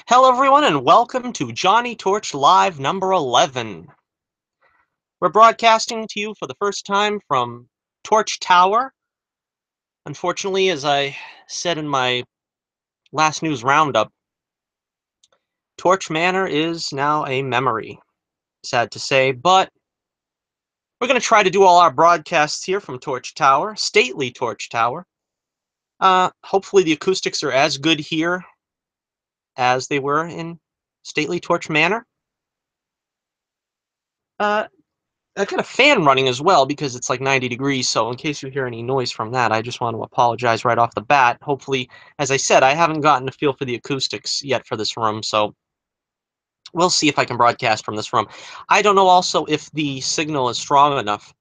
Hello, everyone, and welcome to Johnnie Torch Live number 11. We're broadcasting to you for the first time from Torch Tower. Unfortunately, as I said in my last news roundup, Torch Manor is now a memory. Sad to say, but we're going to try to do all our broadcasts here from Torch Tower, stately Torch Tower. Hopefully the acoustics are as good here as they were in stately Torch Manor. Uh, I got a fan running as well because it's like 90 degrees, so in case you hear any noise from that, I just want to apologize right off the bat. Hopefully, as I said, I haven't gotten a feel for the acoustics yet for this room, so we'll see if I can broadcast from this room. I don't know also if the signal is strong enough,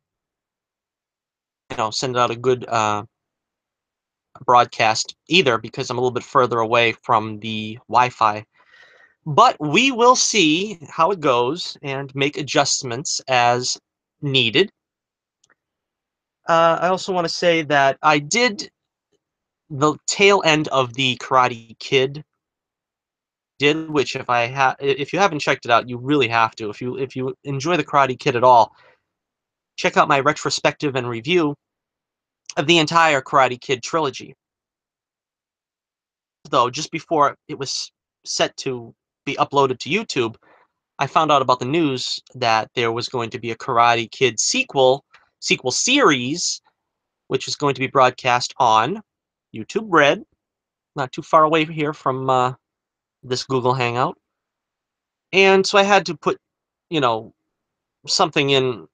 send out a good broadcast either because I'm a little bit further away from the Wi-Fi. But we will see how it goes and make adjustments as needed. I also want to say that I did the tail end of the Karate Kid which if you haven't checked it out, you really have to. If you enjoy the Karate Kid at all, check out my retrospective and review of the entire Karate Kid trilogy. Though just before it was set to be uploaded to YouTube, I found out about the news that there was going to be a Karate Kid sequel series, which is going to be broadcast on YouTube Red, not too far away here from this Google Hangout. And so I had to put, you know, something in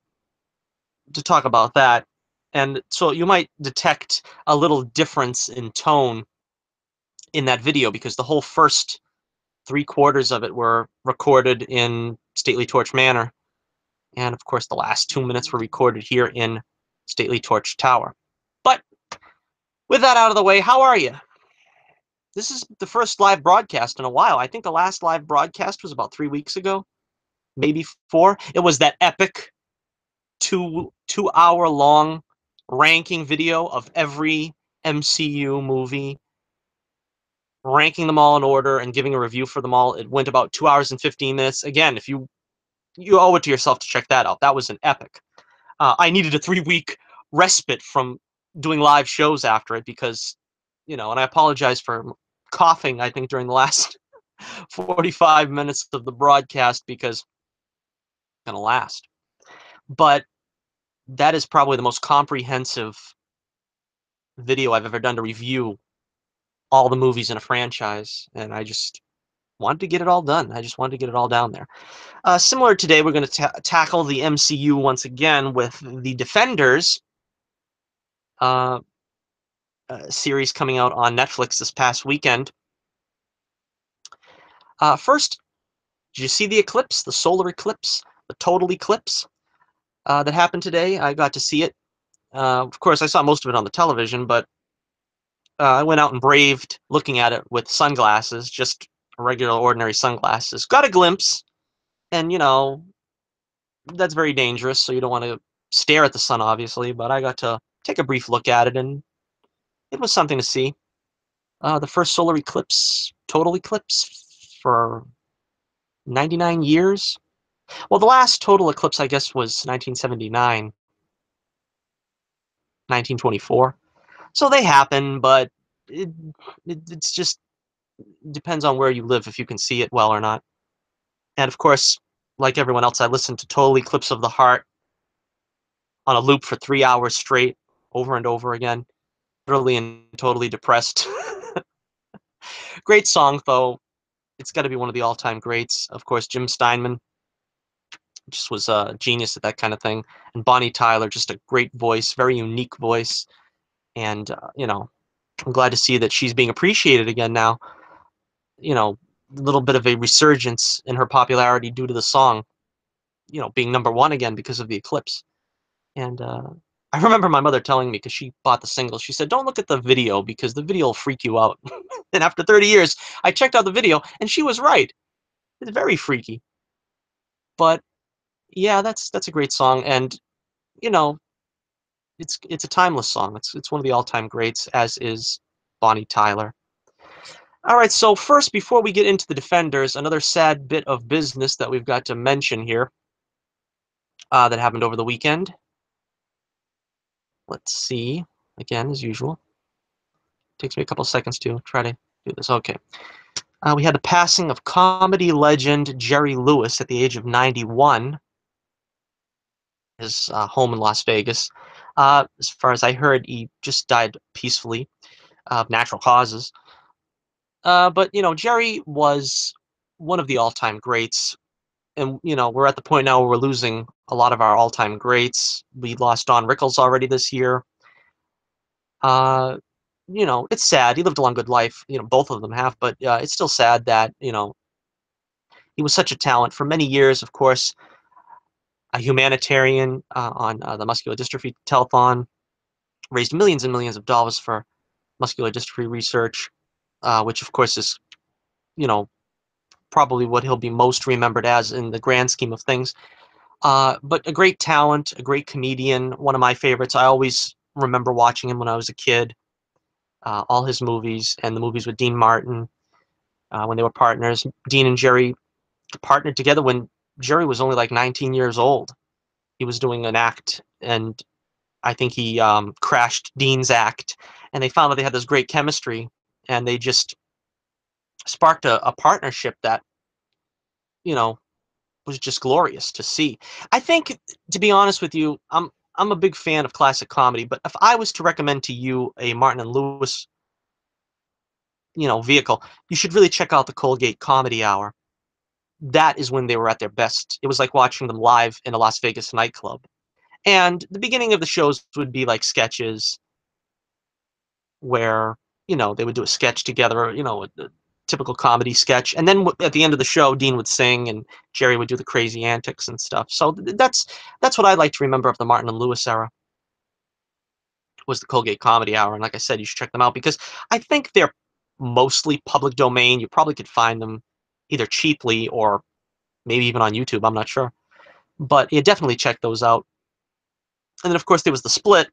to talk about that. And so you might detect a little difference in tone in that video because the whole first 3/4 of it were recorded in Stately Torch Manor. And of course, the last 2 minutes were recorded here in Stately Torch Tower. But with that out of the way, how are you? This is the first live broadcast in a while. I think the last live broadcast was about 3 weeks ago, maybe 4. It was that epic two hour long ranking video of every MCU movie, ranking them all in order and giving a review for them all. It went about 2 hours and 15 minutes. Again, if you owe it to yourself to check that out. That was an epic. I needed a 3 week respite from doing live shows after it because, and I apologize for coughing, I think, during the last 45 minutes of the broadcast because it's going to last. But that is probably the most comprehensive video I've ever done to review all the movies in a franchise, and I just wanted to get it all done. I just wanted to get it all down there. Similar today, we're going to tackle the MCU once again with the Defenders uh, series coming out on Netflix this past weekend. First, did you see the eclipse, the solar eclipse, the total eclipse that happened today? I got to see it. Of course, I saw most of it on the television, but I went out and braved looking at it with sunglasses, just regular, ordinary sunglasses. Got a glimpse, and that's very dangerous, so you don't want to stare at the sun, obviously, but I got to take a brief look at it, and it was something to see. The first solar eclipse, total eclipse, for 99 years. Well, the last total eclipse, I guess, was 1979, 1924. So they happen, but it's just depends on where you live if you can see it well or not. And of course, like everyone else, I listened to Total Eclipse of the Heart on a loop for 3 hours straight, over and over again, utterly and totally depressed. Great song, though. It's got to be one of the all-time greats. Of course, Jim Steinman just was a genius at that kind of thing. And Bonnie Tyler, just a great voice, very unique voice. And, I'm glad to see that she's being appreciated again now. A little bit of a resurgence in her popularity due to the song, being #1 again because of the eclipse. And I remember my mother telling me, because she bought the single, she said, don't look at the video because the video will freak you out. And after 30 years, I checked out the video, and she was right. It's very freaky. But yeah, that's a great song, and you know, it's a timeless song. It's one of the all-time greats, as is Bonnie Tyler. All right, so first, before we get into the Defenders, another sad bit of business that we've got to mention here that happened over the weekend. Let's see. Again, as usual. Takes me a couple seconds to try to do this. Okay. We had the passing of comedy legend Jerry Lewis at the age of 91. His home in Las Vegas. As far as I heard, he just died peacefully of natural causes. But Jerry was one of the all-time greats, and we're at the point now where we're losing a lot of our all-time greats. We lost Don Rickles already this year. Uh, it's sad. He lived a long, good life. Both of them have, but it's still sad that he was such a talent for many years. Of course, a humanitarian on the muscular dystrophy telethon, raised millions and millions of dollars for muscular dystrophy research, which of course is you know probably what he'll be most remembered as in the grand scheme of things. But a great talent, a great comedian, one of my favorites. I always remember watching him when I was a kid. All his movies and the movies with Dean Martin when they were partners. Dean and Jerry partnered together when Jerry was only like 19 years old. He was doing an act, and I think he crashed Dean's act, and they found that they had this great chemistry, and they just sparked a partnership that you know was just glorious to see. I think, to be honest with you, I'm a big fan of classic comedy, but if I was to recommend to you a Martin and Lewis, vehicle, you should really check out the Colgate Comedy Hour. That is when they were at their best. It was like watching them live in a Las Vegas nightclub. And the beginning of the shows would be like sketches where, they would do a sketch together, a typical comedy sketch. And then at the end of the show, Dean would sing and Jerry would do the crazy antics and stuff. So that's what I like to remember of the Martin and Lewis era, was the Colgate Comedy Hour. And like I said, you should check them out because I think they're mostly public domain. You probably could find them either cheaply or maybe even on YouTube. I'm not sure. But yeah, definitely check those out. And then, of course, there was the split.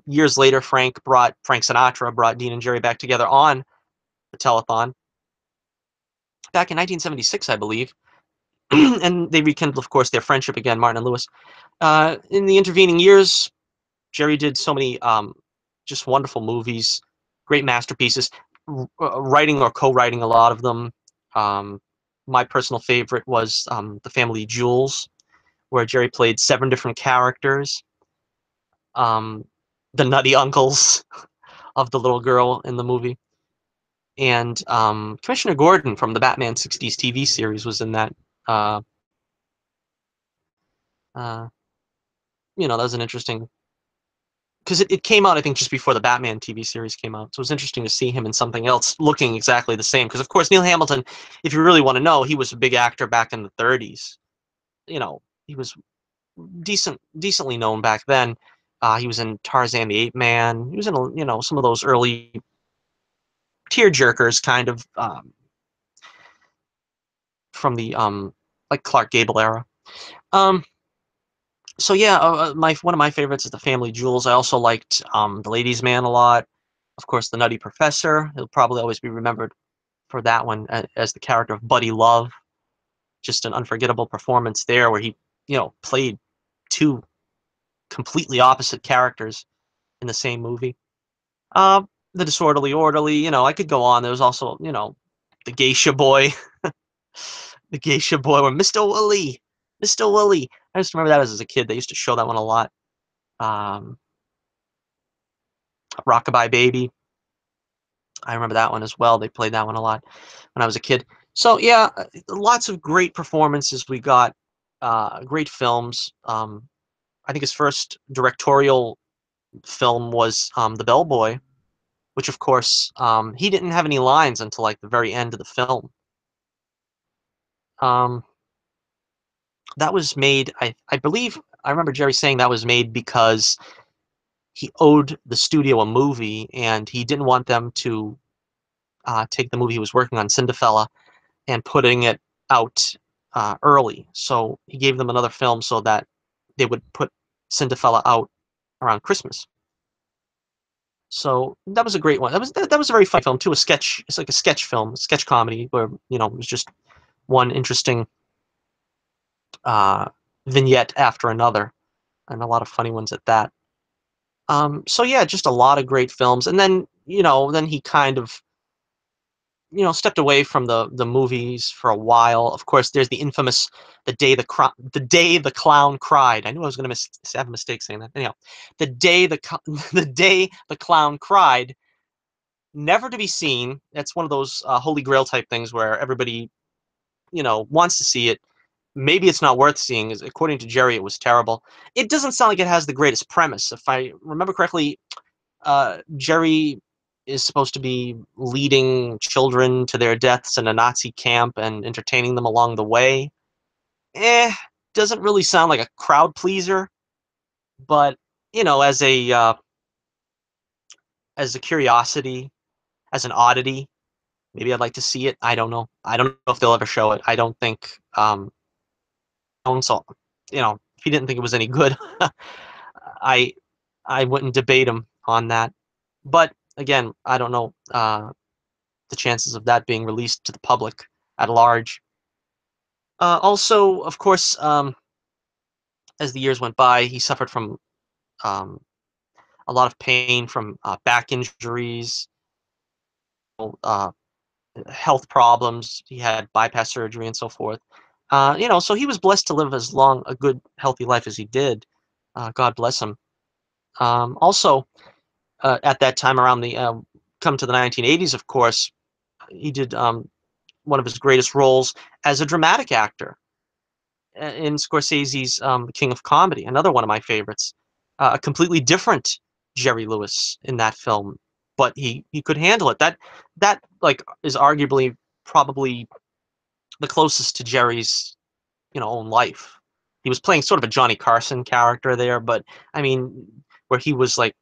Years later, Frank Sinatra brought Dean and Jerry back together on the telethon back in 1976, I believe. And they rekindled, of course, their friendship again, Martin and Lewis. In the intervening years, Jerry did so many just wonderful movies, great masterpieces, writing or co-writing a lot of them. Um, my personal favorite was The Family Jewels, where Jerry played 7 different characters. Um, the nutty uncles of the little girl in the movie. And Commissioner Gordon from the Batman '60s TV series was in that. Uh, uh, that was an interesting, because it came out, I think, just before the Batman TV series came out. So it was interesting to see him in something else looking exactly the same. Because, of course, Neil Hamilton, if you really want to know, he was a big actor back in the '30s. He was decently known back then. He was in Tarzan the Ape Man. He was in, some of those early tearjerkers, kind of from the like Clark Gable era. Um, so yeah, my one of my favorites is The Family Jewels. I also liked The Ladies' Man a lot. Of course, The Nutty Professor. He'll probably always be remembered for that one as the character of Buddy Love. Just an unforgettable performance there, where he played 2 completely opposite characters in the same movie. Uh, the Disorderly Orderly. I could go on. There was also the Geisha Boy. The Geisha Boy, or Mr. Woolley. Mr. Woolley. I just remember that as a kid. They used to show that one a lot. Um, Rockabye Baby. I remember that one as well. They played that one a lot when I was a kid. So yeah, lots of great performances we got. Great films. I think his first directorial film was The Bellboy, which of course he didn't have any lines until like the very end of the film. Um, that was made. I believe I remember Jerry saying that was made because he owed the studio a movie, and he didn't want them to take the movie he was working on, Cinderfella, and putting it out early. So he gave them another film so that they would put Cinderfella out around Christmas. So that was a great one. That was a very funny film too. A sketch. It's like a sketch film, a sketch comedy where it was just one interesting uh, vignette after another, and a lot of funny ones at that. So yeah, just a lot of great films, and then then he kind of stepped away from the movies for a while. Of course, there's the infamous the day the clown cried. I knew I was going to have a mistake saying that. Anyhow, the day the day the clown cried, never to be seen. That's one of those holy grail type things where everybody wants to see it. Maybe it's not worth seeing. According to Jerry, it was terrible. It doesn't sound like it has the greatest premise. If I remember correctly, Jerry is supposed to be leading children to their deaths in a Nazi camp and entertaining them along the way. Eh, doesn't really sound like a crowd pleaser, but as a curiosity, as an oddity, maybe I'd like to see it. I don't know. I don't know if they'll ever show it. I don't think. So, if he didn't think it was any good, I I wouldn't debate him on that. But again, I don't know the chances of that being released to the public at large. Also, of course, as the years went by, he suffered from um, a lot of pain from back injuries, uh, health problems. He had bypass surgery and so forth. So he was blessed to live as long a good, healthy life as he did. God bless him. Also, at that time, around the come to the 1980s, of course, he did one of his greatest roles as a dramatic actor in Scorsese's The King of Comedy, another one of my favorites. A completely different Jerry Lewis in that film, but he could handle it. That like is arguably probably the closest to Jerry's own life. He was playing sort of a Johnny Carson character there, but I mean, where he was like,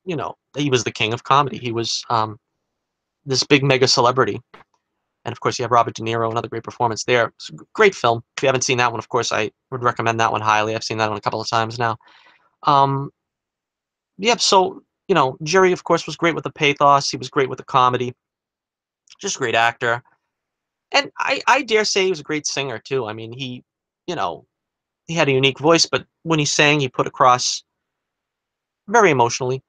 he was the king of comedy. He was this big mega celebrity. And of course, you have Robert De Niro, another great performance there. It's a great film. If you haven't seen that one, of course, I would recommend that one highly. I've seen that one a couple of times now. Um, yeah, so, Jerry, of course, was great with the pathos. He was great with the comedy. Just a great actor. And I dare say he was a great singer, too. I mean, you know, he had a unique voice, but when he sang, he put across very emotionally.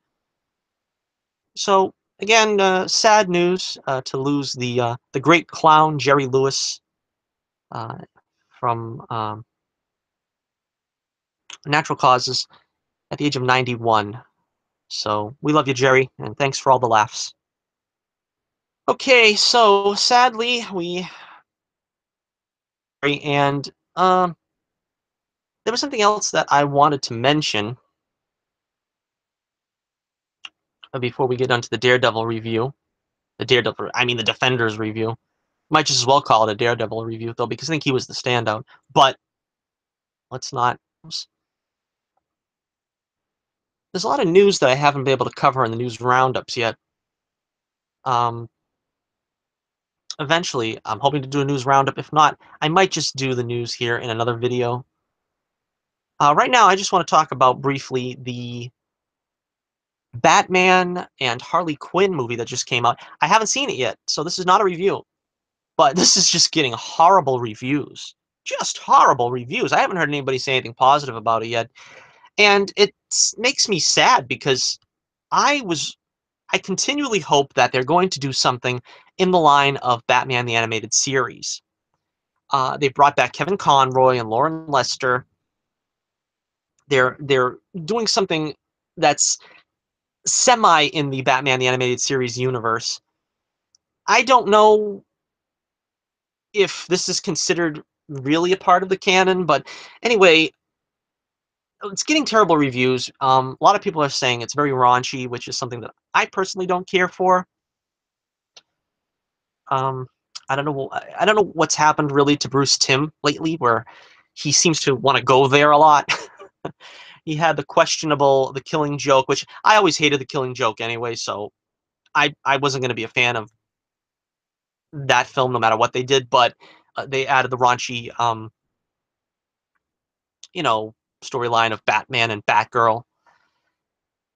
So, again, sad news to lose the great clown, Jerry Lewis, uh, from natural causes at the age of 91. So we love you, Jerry, and thanks for all the laughs. Okay, so sadly, and um, there was something else that I wanted to mention before we get onto the Daredevil review. The Defenders review. Might just as well call it a Daredevil review, though, because I think he was the standout. But let's not. There's a lot of news that I haven't been able to cover in the news roundups yet. Um, Eventually, I'm hoping to do a news roundup. If not, I might just do the news here in another video. Right now, I just want to talk about briefly the Batman and Harley Quinn movie that just came out. I haven't seen it yet, so this is not a review, but this is just getting horrible reviews. Just horrible reviews. I haven't heard anybody say anything positive about it yet. And it makes me sad because I was I continually hope that they're going to do something in the line of Batman the Animated Series. They brought back Kevin Conroy and Lauren Lester. They're doing something that's semi in the Batman the Animated Series universe. I don't know if this is considered really a part of the canon, but anyway, it's getting terrible reviews. A lot of people are saying it's very raunchy, which is something that I personally don't care for. Um, I don't know. I don't know what's happened really to Bruce Timm lately, where he seems to want to go there a lot. He had the Killing Joke, which I always hated the Killing Joke anyway, so I wasn't going to be a fan of that film no matter what they did. But they added the raunchy, you know, storyline of Batman and Batgirl.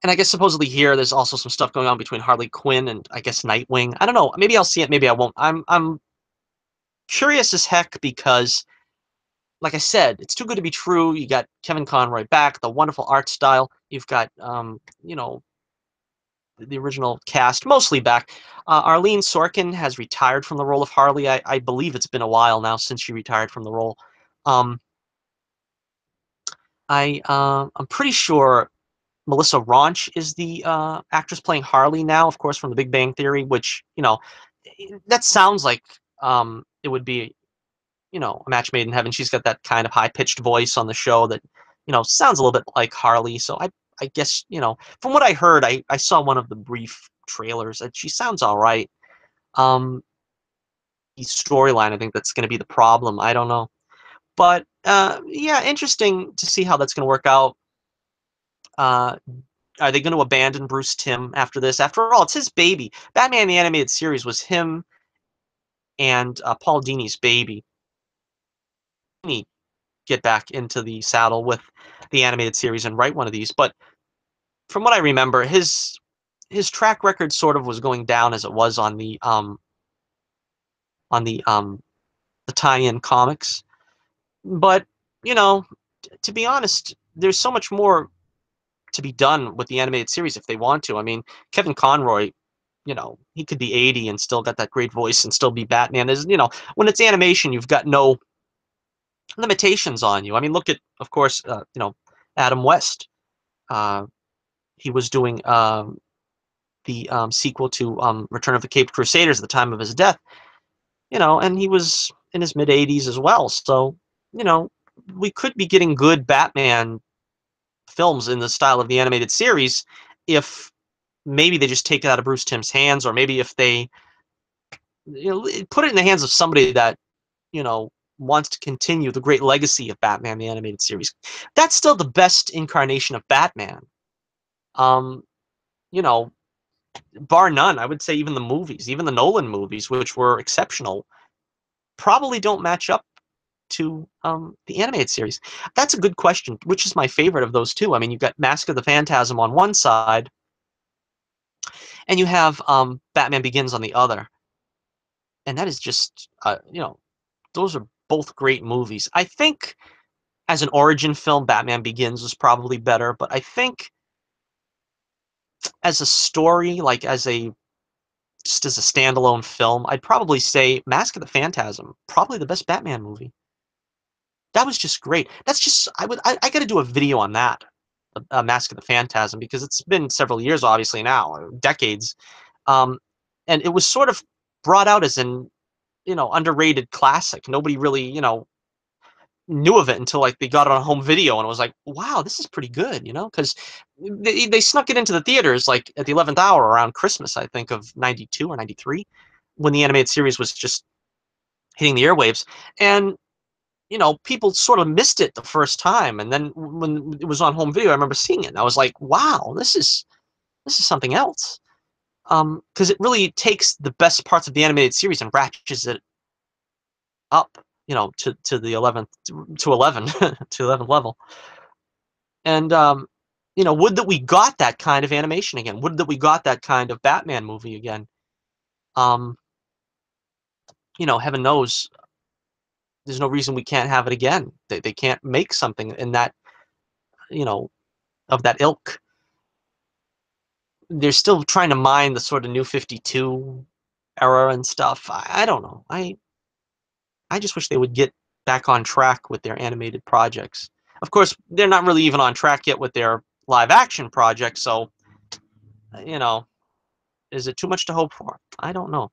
And I guess supposedly here, there's also some stuff going on between Harley Quinn and I guess Nightwing. I don't know. Maybe I'll see it. Maybe I won't. I'm curious as heck because, like I said, it's too good to be true. You got Kevin Conroy back, the wonderful art style. You've got the original cast mostly back. Arlene Sorkin has retired from the role of Harley. I believe it's been a while now since she retired from the role. Um, I'm pretty sure Melissa Raunch is the actress playing Harley now, of course, from The Big Bang Theory, which, that sounds like it would be, a match made in heaven. She's got that kind of high-pitched voice on the show that, sounds a little bit like Harley. So I guess, from what I heard, I saw one of the brief trailers that she sounds all right. Um, the storyline, I think that's going to be the problem. I don't know. But yeah, interesting to see how that's going to work out. Uh, Are they going to abandon Bruce Timm after this? After all, it's his baby. Batman the Animated Series was him and Paul Dini's baby. Dini get back into the saddle with the animated series and write one of these. But from what I remember, his track record sort of was going down as it was on the tie-in comics. But you know, to be honest, there's so much more to be done with the animated series if they want to. I mean, Kevin Conroy, he could be 80 and still got that great voice and still be Batman. Is when it's animation, you've got no limitations on you. I mean, look at, of course, Adam West. Uh, he was doing the sequel to Return of the Caped Crusaders at the time of his death, and he was in his mid 80s as well. So, you know, we could be getting good Batman films in the style of the animated series if maybe they just take it out of Bruce Timm's hands, or maybe if they put it in the hands of somebody that wants to continue the great legacy of Batman the animated series. That's still the best incarnation of Batman. Um, you know, bar none. I would say even the movies, even the Nolan movies, which were exceptional, probably don't match up to the animated series. That's a good question. Which is my favorite of those two? I mean, you've got Mask of the Phantasm on one side, and you have Batman Begins on the other, and that is just those are both great movies. I think as an origin film, Batman Begins was probably better, but I think as a story, like as a just as a standalone film, I'd probably say Mask of the Phantasm, probably the best Batman movie. That was just great. That's just I got to do a video on that, Mask of the Phantasm, because it's been several years, obviously now, decades, um, and it was sort of brought out as an underrated classic. Nobody really knew of it until like they got it on home video and it was like, wow, this is pretty good, because they snuck it into the theaters like at the 11th hour around Christmas, I think, of 92 or 93, when the animated series was just hitting the airwaves. And people sort of missed it the first time, and then when it was on home video, I remember seeing it and I was like, wow, this is something else. Because it really takes the best parts of the animated series and ratchets it up, to the 11th to 11 to 11th level. And would that we got that kind of animation again. Would that we got that kind of Batman movie again. Um, heaven knows there's no reason we can't have it again. They can't make something in that, you know, of that ilk. They're still trying to mine the sort of New 52 era and stuff. I don't know. I just wish they would get back on track with their animated projects. Of course, they're not really even on track yet with their live action project, so you know, is it too much to hope for? I don't know.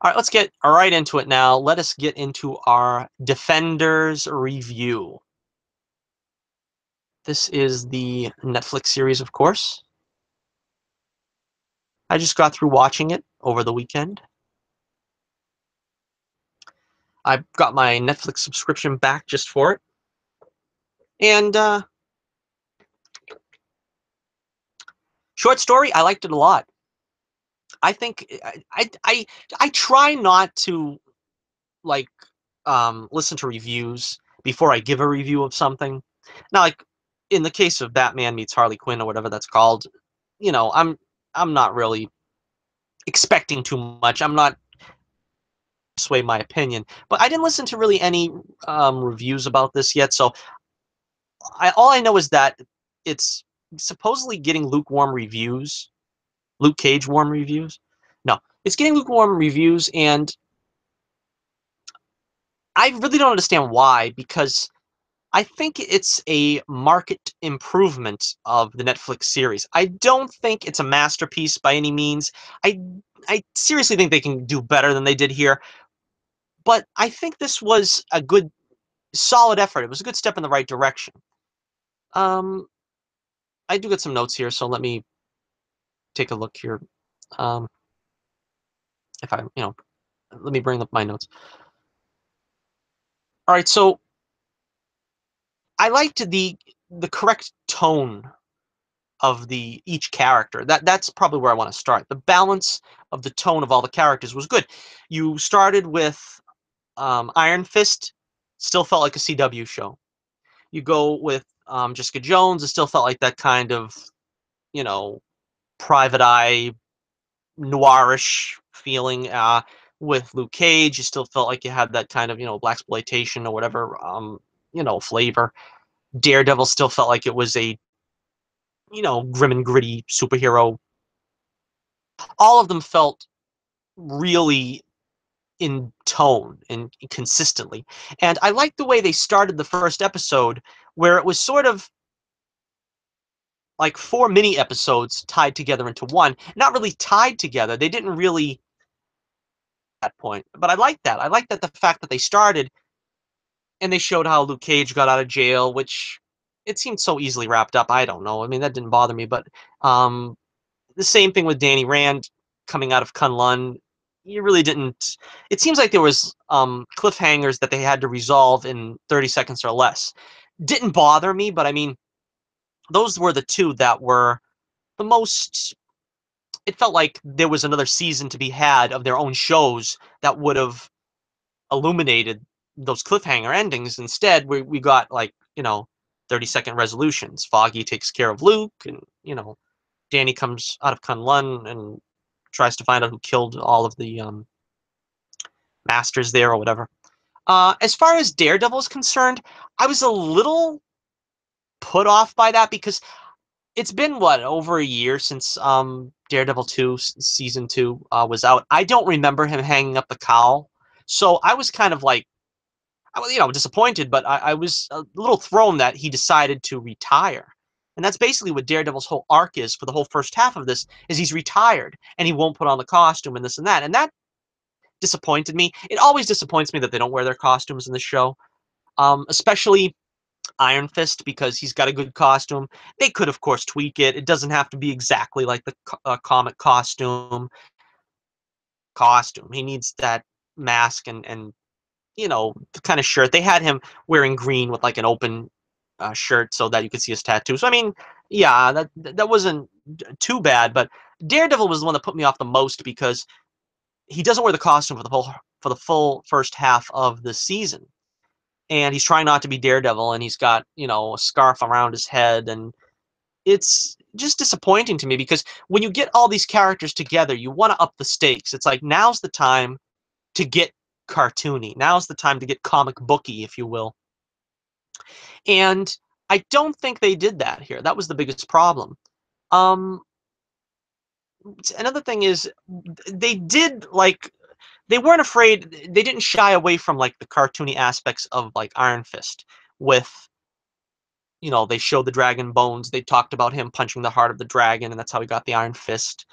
All right, let's get right into it now. Let us get into our Defenders review. This is the Netflix series, of course. I just got through watching it over the weekend. I got my Netflix subscription back just for it. And short story, I liked it a lot. I think I try not to like listen to reviews before I give a review of something. Now, like in the case of Batman meets Harley Quinn or whatever that's called, you know, I'm not really expecting too much. I'm not sway my opinion, but I didn't listen to really any reviews about this yet. So all I know is that it's supposedly getting lukewarm reviews. Luke Cage warm reviews. No, it's getting lukewarm reviews, and I really don't understand why. Because I think it's a market improvement of the Netflix series. I don't think it's a masterpiece by any means. I I seriously think they can do better than they did here. But I think this was a good, solid effort. It was a good step in the right direction. Um, I do get some notes here, so let me take a look here. Um, if I, let me bring up my notes. All right, so I liked the correct tone of the each character. That's probably where I want to start. The balance of the tone of all the characters was good. You started with Iron Fist, still felt like a CW show. You go with Jessica Jones, it still felt like that kind of, you know, private eye noirish feeling. With Luke Cage, you still felt like you had that kind of, blaxploitation or whatever, flavor. Daredevil still felt like it was a, grim and gritty superhero. All of them felt really in tone and consistently. And I liked the way they started the first episode, where it was sort of like four mini episodes tied together into one. Not really tied together. They didn't really at that point. But I like that. I like that the fact that they started and they showed how Luke Cage got out of jail, which it seemed so easily wrapped up. I don't know. I mean, that didn't bother me, but um the same thing with Danny Rand coming out of Kunlun. You really didn't. It seems like there was cliffhangers that they had to resolve in 30 seconds or less. Didn't bother me, but I mean, those were the two that were the most. It felt like there was another season to be had of their own shows that would have illuminated those cliffhanger endings. Instead, we got like 30-second resolutions. Foggy takes care of Luke, and Danny comes out of Kunlun and tries to find out who killed all of the masters there or whatever. As far as Daredevil is concerned, I was a little put off by that because it's been what, over a year since Daredevil 2 season 2 was out. I don't remember him hanging up the cowl, so I was kind of like, I was disappointed, but I was a little thrown that he decided to retire. And that's basically what Daredevil's whole arc is for the whole first half of this, is he's retired and he won't put on the costume and this and that. And that disappointed me. It always disappoints me that they don't wear their costumes in the show. Especially Iron Fist, because he's got a good costume. They could, of course, tweak it. It doesn't have to be exactly like the comic costume. He needs that mask and the kind of shirt. They had him wearing green with like an open shirt so that you could see his tattoo. So I mean, yeah, that wasn't too bad. But Daredevil was the one that put me off the most because he doesn't wear the costume for the full first half of the season, and he's trying not to be Daredevil, and he's got a scarf around his head, and it's just disappointing to me because when you get all these characters together, you want to up the stakes. It's like now's the time to get cartoony. Now's the time to get comic booky, if you will. And I don't think they did that here. That was the biggest problem. Um, Another thing is they did like they weren't afraid. They didn't shy away from like the cartoony aspects of like Iron Fist. With they showed the dragon bones. They talked about him punching the heart of the dragon, and that's how he got the Iron Fist.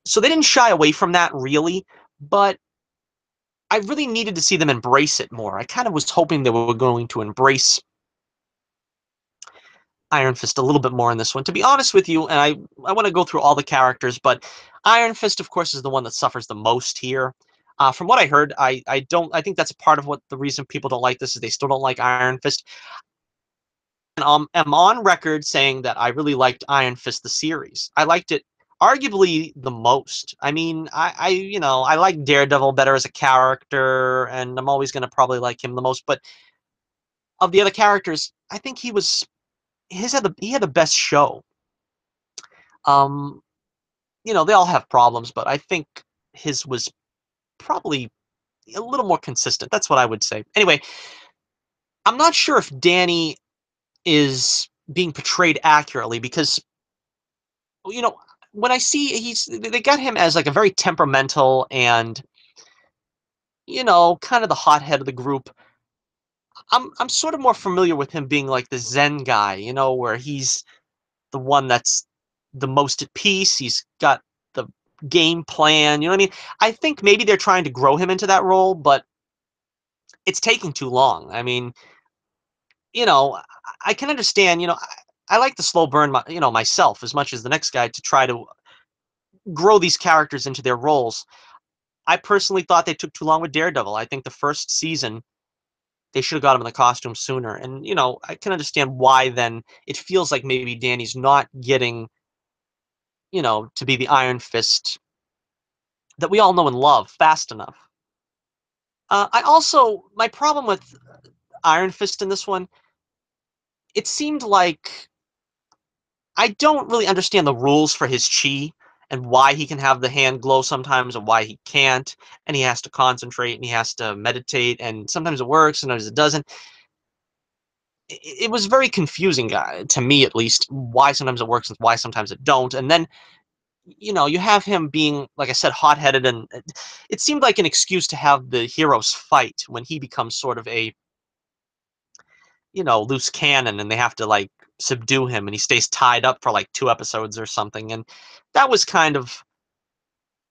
So they didn't shy away from that really, but I really needed to see them embrace it more. I kind of was hoping they were going to embrace Iron Fist a little bit more in this one. To be honest with you, and I want to go through all the characters, but Iron Fist, of course, is the one that suffers the most here. From what I heard, I think that's a part of what the reason people don't like this is they still don't like Iron Fist. And am on record saying that I really liked Iron Fist the series. I liked it arguably the most. I mean, I like Daredevil better as a character, and I'm always going to probably like him the most. But of the other characters, I think he had the best show. Um, they all have problems, but I think his was probably a little more consistent. That's what I would say. Anyway, I'm not sure if Danny is being portrayed accurately because you know when I see they got him as like a very temperamental and kind of the hothead of the group. I'm sort of more familiar with him being like the Zen guy, where he's the one that's the most at peace. He's got the game plan. You know what I mean? I think maybe they're trying to grow him into that role, but it's taking too long. I mean, you know, I can understand. I like the slow burn, myself as much as the next guy to try to grow these characters into their roles. I personally thought they took too long with Daredevil. I think the first season they should have got him in the costume sooner. And I can understand why. Then it feels like maybe Danny's not getting to be the Iron Fist that we all know and love fast enough. My problem with Iron Fist in this one, it seemed like I don't really understand the rules for his chi and why he can have the hand glow sometimes and why he can't. And he has to concentrate and he has to meditate. And sometimes it works, sometimes it doesn't. It was very confusing, to me at least, why sometimes it works and why sometimes it don't. And then you have him being, like I said, hot-headed, and it seemed like an excuse to have the heroes fight when he becomes sort of a, loose cannon, and they have to like subdue him, and he stays tied up for like 2 episodes or something, and that was kind of,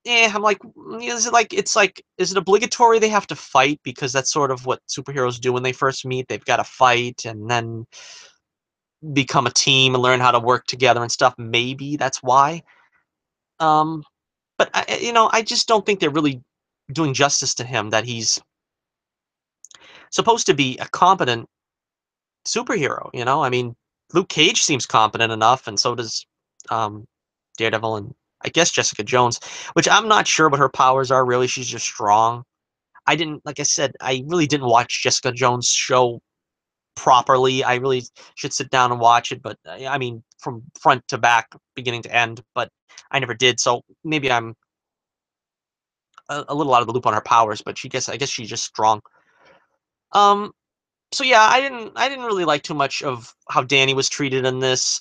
I'm like, is it obligatory they have to fight because that's sort of what superheroes do when they first meet? They've got to fight and then become a team and learn how to work together and stuff. Maybe that's why. Um, But I just don't think they're really doing justice to him. That he's supposed to be a competent superhero. I mean, Luke Cage seems competent enough, and so does um, Daredevil, and I guess Jessica Jones, which I'm not sure what her powers are. Really, she's just strong. I didn't, like I said, I really didn't watch Jessica Jones' show properly. I really should sit down and watch it, but I mean, from front to back, beginning to end. But I never did, so maybe I'm a little out of the loop on her powers, but I guess she's just strong. Um, so yeah, I didn't really like too much of how Danny was treated in this.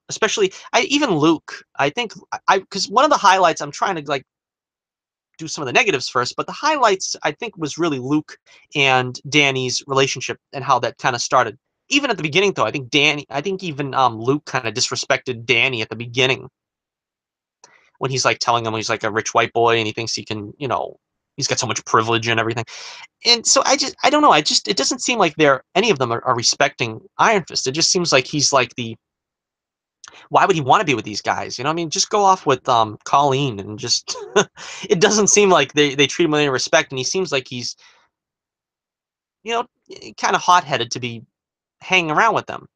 Especially even Luke. I think because one of the highlights, I'm trying to like do some of the negatives first, but the highlights I think was really Luke and Danny's relationship and how that kind of started. Even at the beginning, though, I think even Luke kind of disrespected Danny at the beginning when he's like telling him he's like a rich white boy and he thinks he can, he's got so much privilege and everything. And so I don't know. It doesn't seem like any of them are respecting Iron Fist. It just seems like he's like why would he want to be with these guys? I mean, just go off with Colleen and just it doesn't seem like they treat him with any respect, and he seems like he's you know kind of hot-headed to be hanging around with them.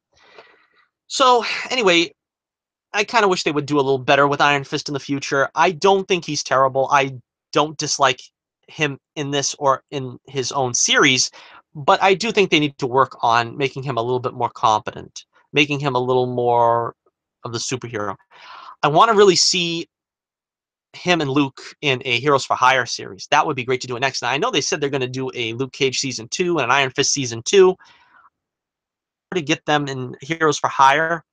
So anyway, I kind of wish they would do a little better with Iron Fist in the future. I don't think he's terrible. I don't dislike him in this or in his own series, but I do think they need to work on making him a little bit more competent, making him a little more of the superhero. I want to really see him and Luke in a Heroes for Hire series. That would be great to do it next. Now, I know they said they're going to do a Luke Cage season 2 and an Iron Fist season 2 to get them in Heroes for Hire.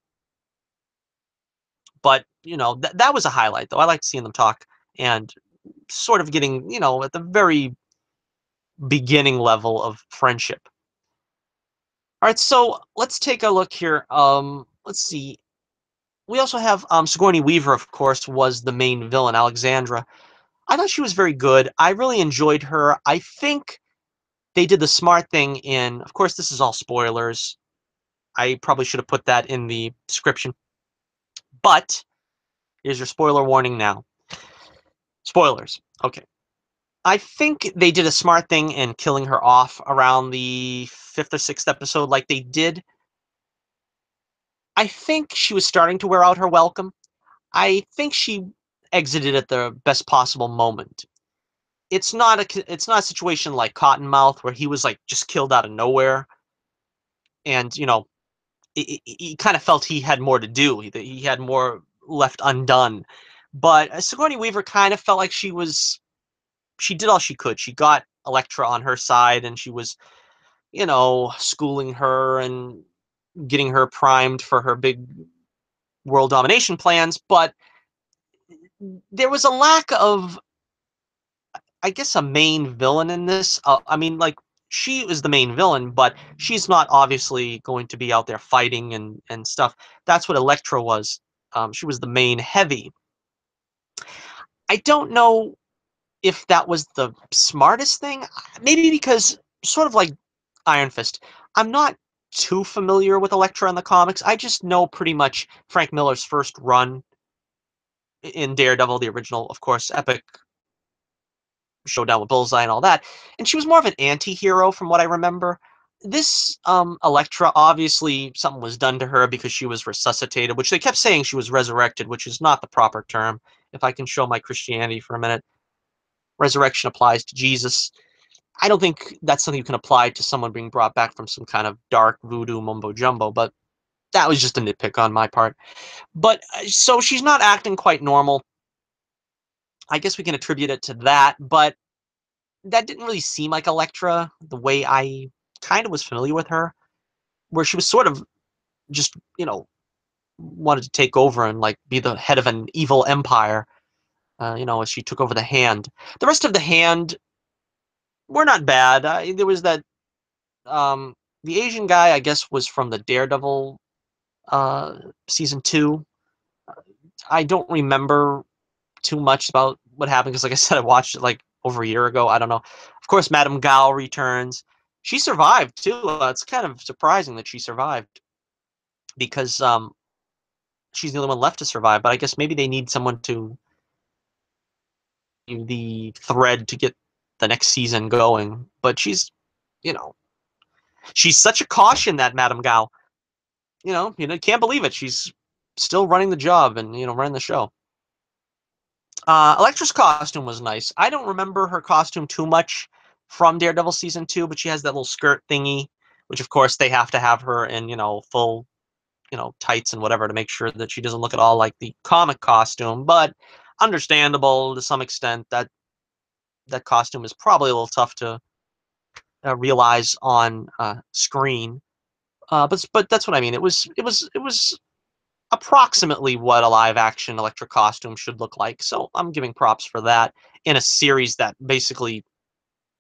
But that was a highlight, though. I liked seeing them talk and sort of getting at the very beginning level of friendship. All right, so let's take a look here. Let's see. We also have Sigourney Weaver, of course, was the main villain, Alexandra. I thought she was very good. I really enjoyed her. I think they did the smart thing in, of course, this is all spoilers. I probably should have put that in the description. But here's your spoiler warning now. Spoilers. Okay. I think they did a smart thing in killing her off around the 5th or 6th episode, like they did. I think she was starting to wear out her welcome. I think she exited at the best possible moment. It's not a situation like Cottonmouth where he was like just killed out of nowhere, and he kind of felt he had more to do. He had more left undone. But Sigourney Weaver kind of felt like she did all she could. She got Elektra on her side, and she was, schooling her and getting her primed for her big world domination plans. But there was a lack of, I guess, a main villain in this. I mean, like, she is the main villain, but she's not obviously going to be out there fighting and stuff. That's what Elektra was. She was the main heavy. I don't know if that was the smartest thing. Maybe because, sort of like Iron Fist, I'm not too familiar with Elektra in the comics. I just know pretty much Frank Miller's first run in Daredevil, the original, of course, epic showdown with Bullseye and all that. And she was more of an anti-hero from what I remember. This Elektra, obviously something was done to her because she was resuscitated, which they kept saying she was resurrected, which is not the proper term. If I can show my Christianity for a minute, resurrection applies to Jesus. I don't think that's something you can apply to someone being brought back from some kind of dark voodoo mumbo jumbo, but that was just a nitpick on my part. But so she's not acting quite normal. I guess we can attribute it to that, but that didn't really seem like Elektra the way I kind of was familiar with her, where she was sort of just, wanted to take over and like be the head of an evil empire, as she took over the Hand. The rest of the Hand were not bad. There was that, the Asian guy, I guess, was from the Daredevil uh, season 2. I don't remember too much about what happened because, like I said, I watched it like over a year ago. I don't know. Of course, Madame Gao returns. She survived too. It's kind of surprising that she survived because she's the only one left to survive. But I guess maybe they need someone to the thread to get the next season going. But you know, she's such a caution, that Madame Gao. Can't believe it. She's still running the job and running the show. Elektra's costume was nice. I don't remember her costume too much from Daredevil season 2, but she has that little skirt thingy, which of course they have to have her in, full, tights and whatever to make sure that she doesn't look at all like the comic costume. But understandable to some extent that that costume is probably a little tough to realize on screen. But that's what I mean. It was approximately what a live action Elektra costume should look like. So I'm giving props for that in a series that basically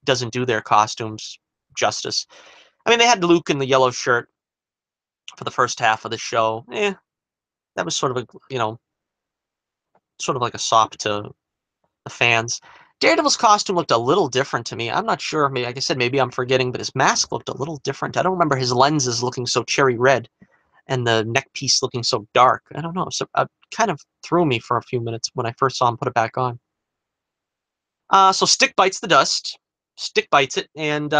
doesn't do their costumes justice. I mean, they had Luke in the yellow shirt for the first half of the show. That was sort of sort of like a sop to the fans. Daredevil's costume looked a little different to me. I'm not sure. Maybe, like I said, maybe I'm forgetting, but his mask looked a little different. I don't remember his lenses looking so cherry red and the neck piece looking so dark. I don't know. So it kind of threw me for a few minutes when I first saw him put it back on. So Stick bites the dust. Stick bites it, and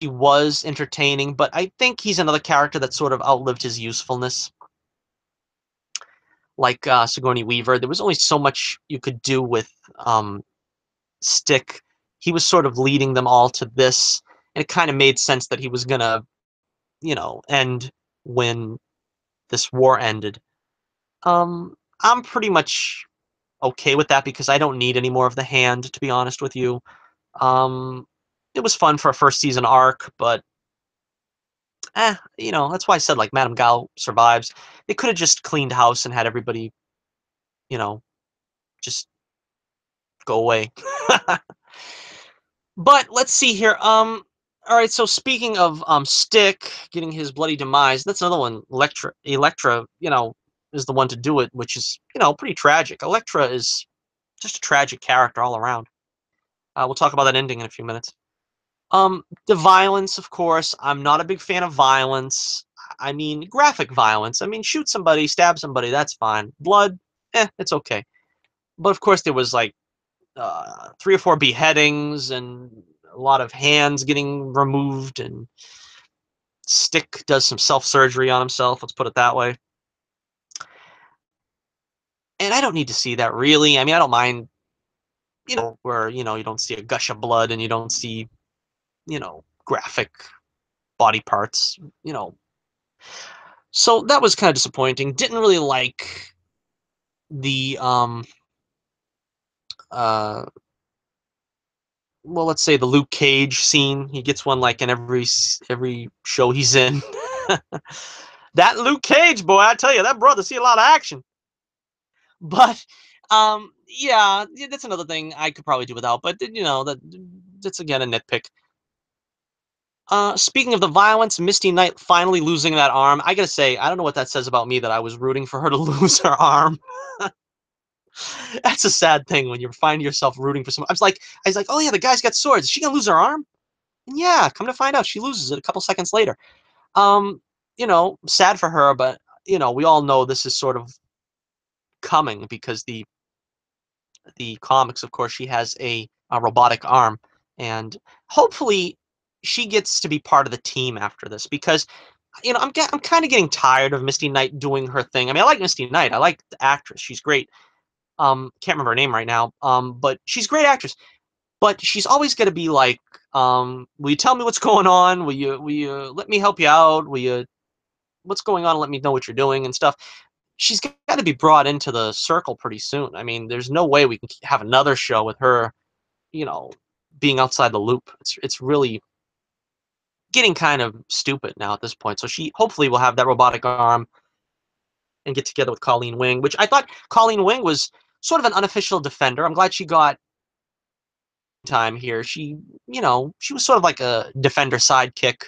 he was entertaining, but I think he's another character that sort of outlived his usefulness. Like Sigourney Weaver, there was only so much you could do with Stick. He was sort of leading them all to this, and it kind of made sense that he was gonna, end when this war ended. I'm pretty much okay with that because I don't need any more of the Hand, to be honest with you. Um, it was fun for a first season arc, but that's why I said like Madame Gao survives. They could have just cleaned house and had everybody, you know, just go away. But let's see here. All right. So speaking of Stick getting his bloody demise, that's another one. Elektra, is the one to do it, which is pretty tragic. Elektra is just a tragic character all around. We'll talk about that ending in a few minutes. The violence, of course. I'm not a big fan of violence. I mean, graphic violence. I mean, shoot somebody, stab somebody, that's fine. Blood, it's okay. But of course, there was like 3 or 4 beheadings and a lot of hands getting removed, and Stick does some self-surgery on himself, let's put it that way. And I don't need to see that, really. I mean, I don't mind, where, you don't see a gush of blood and you don't see, graphic body parts, you know. So that was kind of disappointing. Didn't really like the uh well, let's say the Luke Cage scene. He gets one like in every show he's in. That Luke Cage boy, I tell you, that brother see a lot of action. But yeah, that's another thing I could probably do without. But you know, that's again a nitpick. Speaking of the violence, Misty Knight finally losing that arm. I gotta say, I don't know what that says about me that I was rooting for her to lose her arm. That's a sad thing when you find yourself rooting for someone. I was like, oh yeah, the guy's got swords. Is she gonna lose her arm? And yeah, come to find out, she loses it a couple seconds later. Um, sad for her, but we all know this is sort of coming because the comics, of course, she has a robotic arm, and hopefully she gets to be part of the team after this because I'm kind of getting tired of Misty Knight doing her thing. I mean, I like Misty Knight. I like the actress. She's great. Can't remember her name right now. But she's a great actress. But she's always going to be like, will you tell me what's going on? Will you let me help you out? Will you what's going on? Let me know what you're doing and stuff. She's got to be brought into the circle pretty soon. I mean, there's no way we can have another show with her, you know, being outside the loop. It's really getting kind of stupid now at this point. So she hopefully will have that robotic arm and get together with Colleen Wing, which I thought Colleen Wing was sort of an unofficial defender. I'm glad she got time here. She was sort of like a defender sidekick.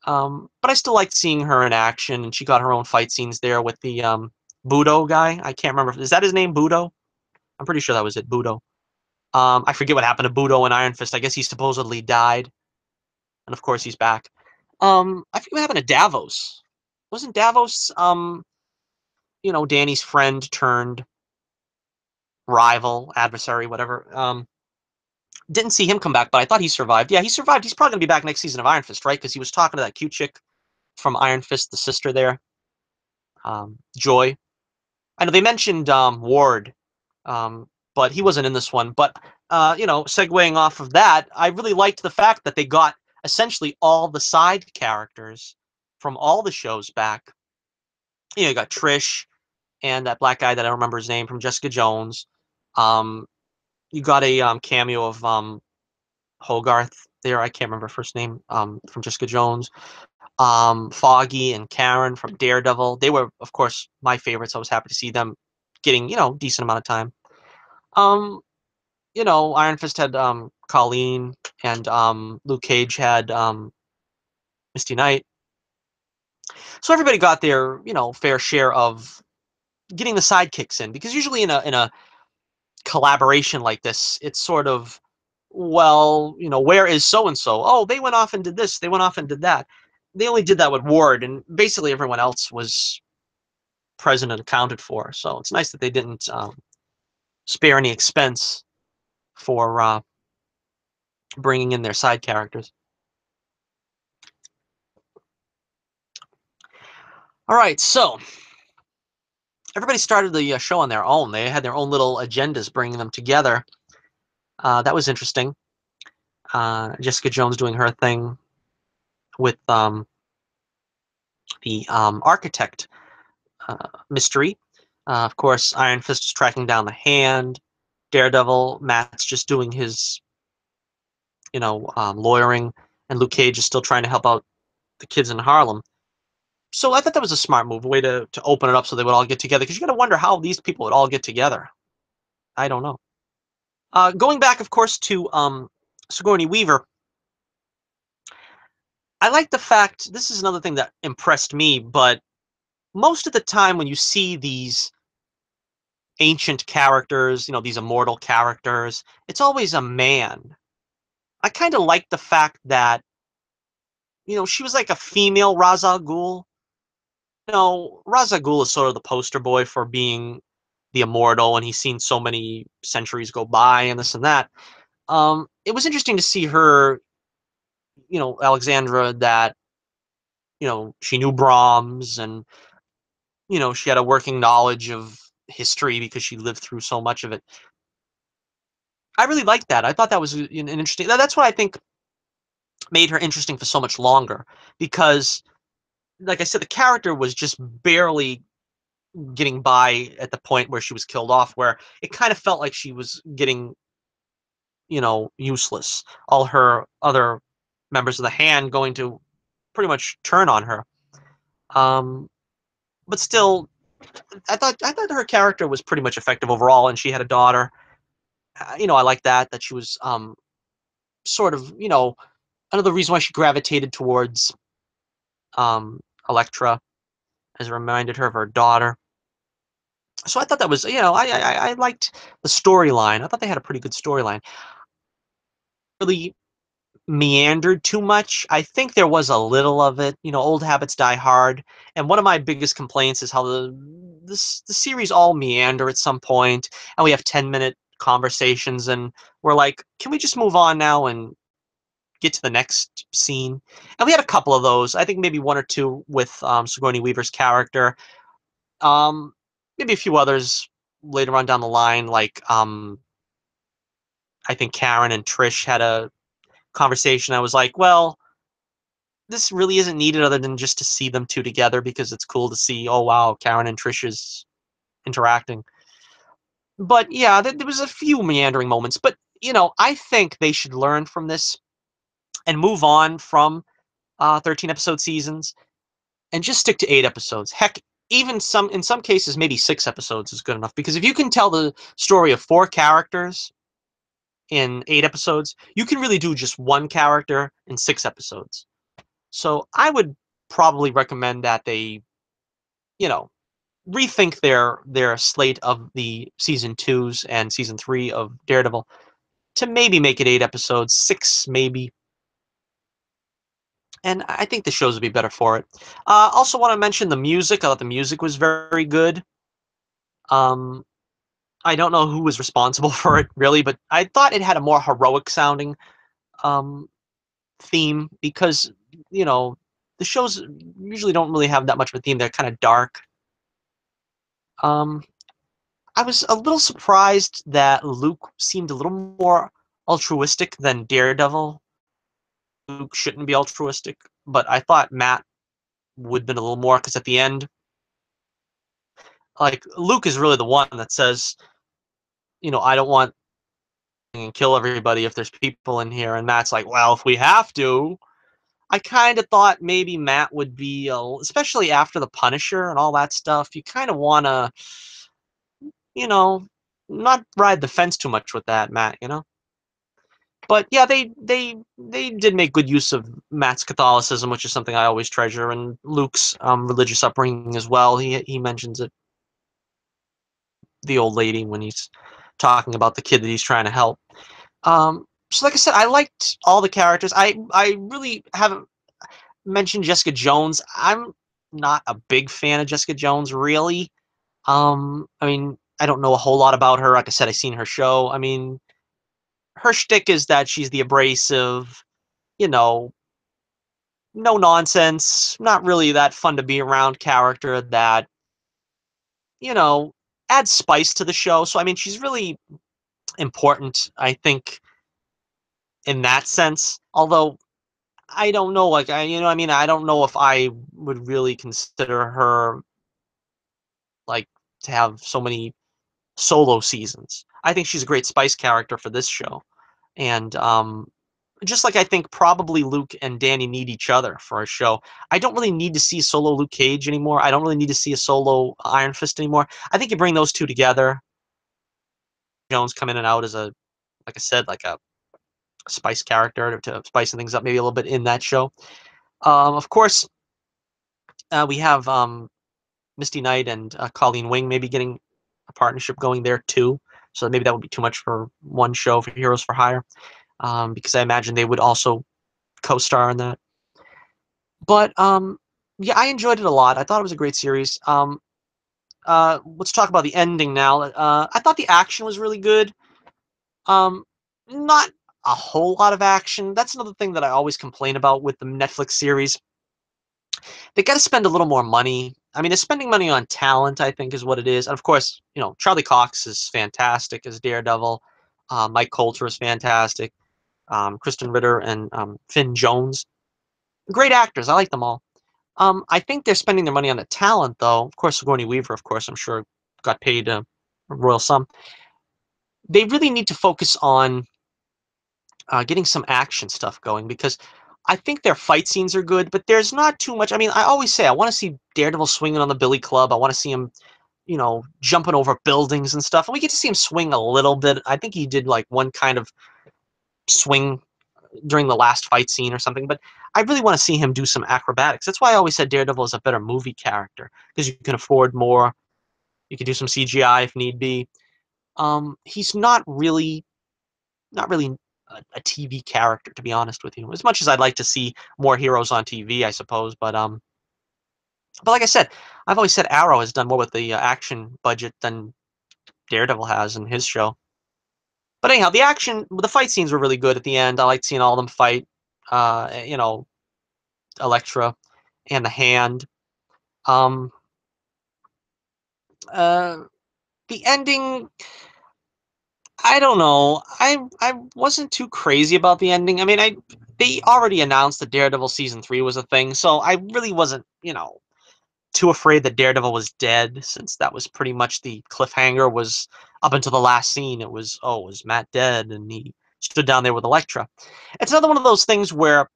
But I still liked seeing her in action, and she got her own fight scenes there with the Budo guy. I can't remember. Is that his name, Budo? I'm pretty sure that was it, Budo. I forget what happened to Budo in Iron Fist. I guess he supposedly died, and of course he's back. I forget what happened to Davos. Wasn't Davos, Danny's friend turned rival, adversary, whatever? Didn't see him come back, but I thought he survived. Yeah, he survived. He's probably gonna be back next season of Iron Fist, right? Because he was talking to that cute chick from Iron Fist, the sister there, Joy. I know they mentioned Ward, but he wasn't in this one. But segueing off of that, I really liked the fact that they got essentially all the side characters from all the shows back. You got Trish and that black guy that I don't remember his name from Jessica Jones. Um, you got a cameo of Hogarth there. I can't remember her first name from Jessica Jones. Foggy and Karen from Daredevil. They were, of course, my favorites. I was happy to see them getting decent amount of time. Um, Iron Fist had Colleen, and Luke Cage had Misty Knight. So everybody got their fair share of getting the sidekicks in because usually in a collaboration like this, it's sort of, well, where is so and so? Oh, they went off and did this. They went off and did that. They only did that with Ward, and basically everyone else was present and accounted for. So it's nice that they didn't spare any expense for bringing in their side characters. All right, so everybody started the show on their own. They had their own little agendas, bringing them together. That was interesting. Jessica Jones doing her thing with the architect mystery. Of course, Iron Fist is tracking down the Hand. Daredevil, Matt's just doing his, lawyering, and Luke Cage is still trying to help out the kids in Harlem. So I thought that was a smart move, a way to open it up so they would all get together. Because you got to wonder how these people would all get together. I don't know. Going back, of course, to Sigourney Weaver, I like the fact, this is another thing that impressed me, but most of the time when you see these ancient characters, these immortal characters, it's always a man. I kind of like the fact that, she was like a female Ra's al Ghul. Ra's al Ghul is sort of the poster boy for being the immortal, and he's seen so many centuries go by and this and that. It was interesting to see her, Alexandra, that, she knew Brahms, and, she had a working knowledge of history because she lived through so much of it. I really liked that. I thought that was an interesting. That's what I think. made her interesting for so much longer because, like I said, the character was just barely getting by at the point where she was killed off, where it kind of felt like she was getting, useless. All her other members of the hand going to pretty much turn on her. Um, but still, I thought her character was pretty much effective overall, and she had a daughter. I like that she was sort of, another reason why she gravitated towards um Electra, as it reminded her of her daughter. So I thought that was, I liked the storyline. I thought they had a pretty good storyline. Really meandered too much. I think there was a little of it. Old habits die hard. And one of my biggest complaints is how the series all meander at some point, and we have 10-minute conversations, and we're like, can we just move on now and get to the next scene? And we had a couple of those. I think maybe one or two with Sigourney Weaver's character. Um, Maybe a few others later on down the line, like I think Karen and Trish had a conversation. I was like, well, this really isn't needed other than just to see them two together because it's cool to see, oh wow, Karen and Trish is interacting. But yeah, there was a few meandering moments. But I think they should learn from this and move on from 13 episode seasons and just stick to 8 episodes. Heck, even in some cases, maybe 6 episodes is good enough, because if you can tell the story of 4 characters in 8 episodes, you can really do just one character in 6 episodes. So I would probably recommend that they, you know, rethink their slate of the season 2s and season 3 of Daredevil to maybe make it 8 episodes, 6 maybe. And I think the shows would be better for it. Also, want to mention the music. I thought the music was very good. Um, I don't know who was responsible for it really, but I thought it had a more heroic sounding um, theme, because you know the shows usually don't really have that much of a theme. They're kind of dark. Um, I was a little surprised that Luke seemed a little more altruistic than Daredevil. Luke shouldn't be altruistic, but I thought Matt would have been a little more, because at the end, like, Luke is really the one that says, I don't want to kill everybody if there's people in here, and Matt's like, well, if we have to. I kind of thought maybe Matt would be, especially after the Punisher and all that stuff. You kind of want to, you know, not ride the fence too much with that, Matt. But yeah, they did make good use of Matt's Catholicism, which is something I always treasure, and Luke's religious upbringing as well. He mentions it, the old lady, when he's talking about the kid that he's trying to help. So like I said, I liked all the characters. I really haven't mentioned Jessica Jones. I'm not a big fan of Jessica Jones, really. I mean, I don't know a whole lot about her. Like I said, I seen her show. I mean, her shtick is that she's the abrasive, you know, no nonsense, not really that fun to be around character that, you know, adds spice to the show. So I mean, she's really important, I think, in that sense. Although I don't know, like, I mean, I don't know if I would really consider her, like, to have so many solo seasons. I think she's a great spice character for this show. And just like I think probably Luke and Danny need each other for a show. I don't really need to see solo Luke Cage anymore. I don't really need to see a solo Iron Fist anymore. I think you bring those two together. Jones come in and out as a, like I said, like a spice character to spicing things up maybe a little bit in that show. Of course, we have Misty Knight and Colleen Wing maybe getting a partnership going there too. So maybe that would be too much for one show for Heroes for Hire, because I imagine they would also co-star in that. But yeah, I enjoyed it a lot. I thought it was a great series. Let's talk about the ending now. I thought the action was really good. Um, Not a whole lot of action. That's another thing that I always complain about with the Netflix series. They got to spend a little more money. I mean, they're spending money on talent, I think, is what it is. And of course, Charlie Cox is fantastic as Daredevil. Mike Coulter is fantastic. Kristen Ritter and Finn Jones. Great actors. I like them all. I think they're spending their money on the talent, though. Of course, Sigourney Weaver, of course, I'm sure got paid a royal sum. They really need to focus on getting some action stuff going because I think their fight scenes are good, but there's not too much. I mean, I always say I want to see Daredevil swinging on the Billy Club. I want to see him, jumping over buildings and stuff. And we get to see him swing a little bit. I think he did like one kind of swing during the last fight scene or something, but I really want to see him do some acrobatics. That's why I always said Daredevil is a better movie character because you can afford more. You can do some CGI if need be. He's not really a TV character, to be honest with you. As much as I'd like to see more heroes on TV, I suppose, but like I said, I've always said Arrow has done more with the action budget than Daredevil has in his show. But anyhow, the fight scenes were really good at the end. I liked seeing all of them fight. You know, Elektra and the Hand. Um, uh, the ending, I don't know. I wasn't too crazy about the ending. I mean, they already announced that Daredevil season 3 was a thing, so I really wasn't, too afraid that Daredevil was dead, since that was pretty much the cliffhanger. Was up until the last scene. It was, oh, is Matt dead? And he stood down there with Elektra. It's another one of those things where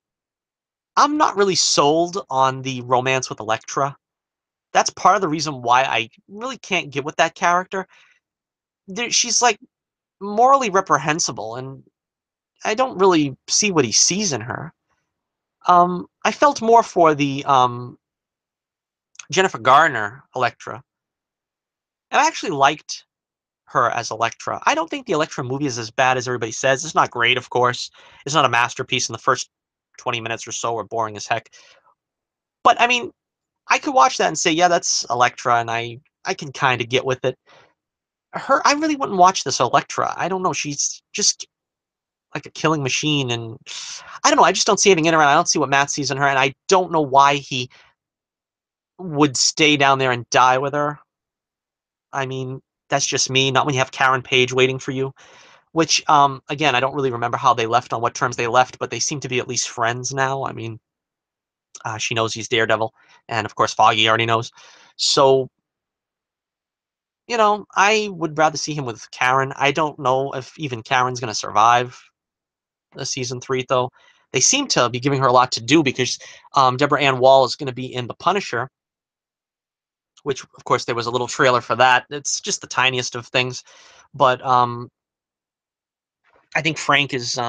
I'm not really sold on the romance with Elektra. That's part of the reason why I really can't get with that character. She's like morally reprehensible, and I don't really see what he sees in her. I felt more for the Jennifer Garner Elektra, and I actually liked her as Elektra. I don't think the Elektra movie is as bad as everybody says. It's not great, of course. It's not a masterpiece, and the first 20 minutes or so are boring as heck. But I mean, I could watch that and say, yeah, that's Elektra, and I can kind of get with it. I really wouldn't watch this Elektra. I don't know. She's just like a killing machine, and I don't know. I just don't see anything in her, and I don't see what Matt sees in her, and I don't know why he would stay down there and die with her. I mean, that's just me. Not when you have Karen Page waiting for you. Which, again, I don't really remember how they left, on what terms they left, but they seem to be at least friends now. I mean, she knows he's Daredevil, and of course, Foggy already knows. So, I would rather see him with Karen. I don't know if even Karen's going to survive the season 3, though. They seem to be giving her a lot to do because Deborah Ann Wall is going to be in The Punisher, which, of course, there was a little trailer for that. It's just the tiniest of things, but I think Frank is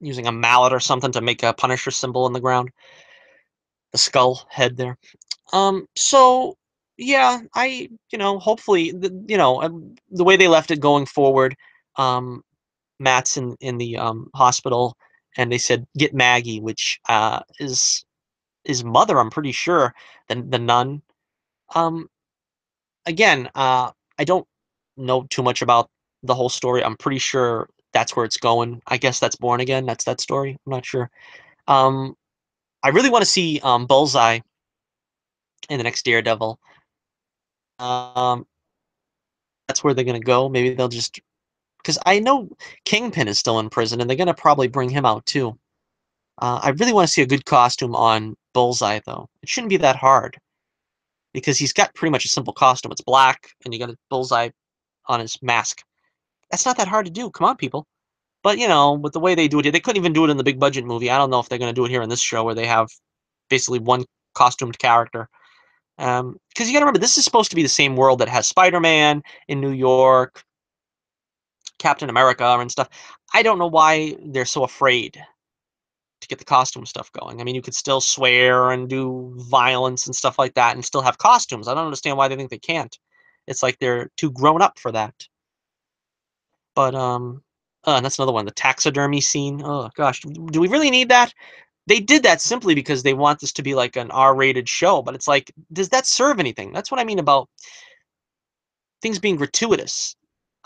using a mallet or something to make a Punisher symbol in the ground, the skull head there. So yeah, hopefully, the way they left it going forward, um, Matt's in the hospital, and they said get Maggie, which is his mother, I'm pretty sure, the nun. Um, Again, I don't know too much about the whole story. I'm pretty sure that's where it's going. I guess that's Born Again. That's that story. I'm not sure. Um, I really want to see Bullseye in the next Daredevil. Um, that's where they're gonna go. Maybe they'll just, because I know Kingpin is still in prison, and they're gonna probably bring him out too. I really want to see a good costume on Bullseye, though. It shouldn't be that hard because he's got pretty much a simple costume. It's black, and you got a bullseye on his mask. That's not that hard to do. Come on, people. But with the way they do it, they couldn't even do it in the big budget movie. I don't know if they're gonna do it here in this show where they have basically one costumed character. Because you got to remember, this is supposed to be the same world that has Spider-Man in New York, Captain America, and stuff. I don't know why they're so afraid to get the costume stuff going. I mean, you could still swear and do violence and stuff like that and still have costumes. I don't understand why they think they can't. It's like they're too grown up for that. But and that's another one, the taxidermy scene. Oh gosh, do we really need that? They did that simply because they want this to be like an R-rated show, but it's like, does that serve anything? That's what I mean about things being gratuitous.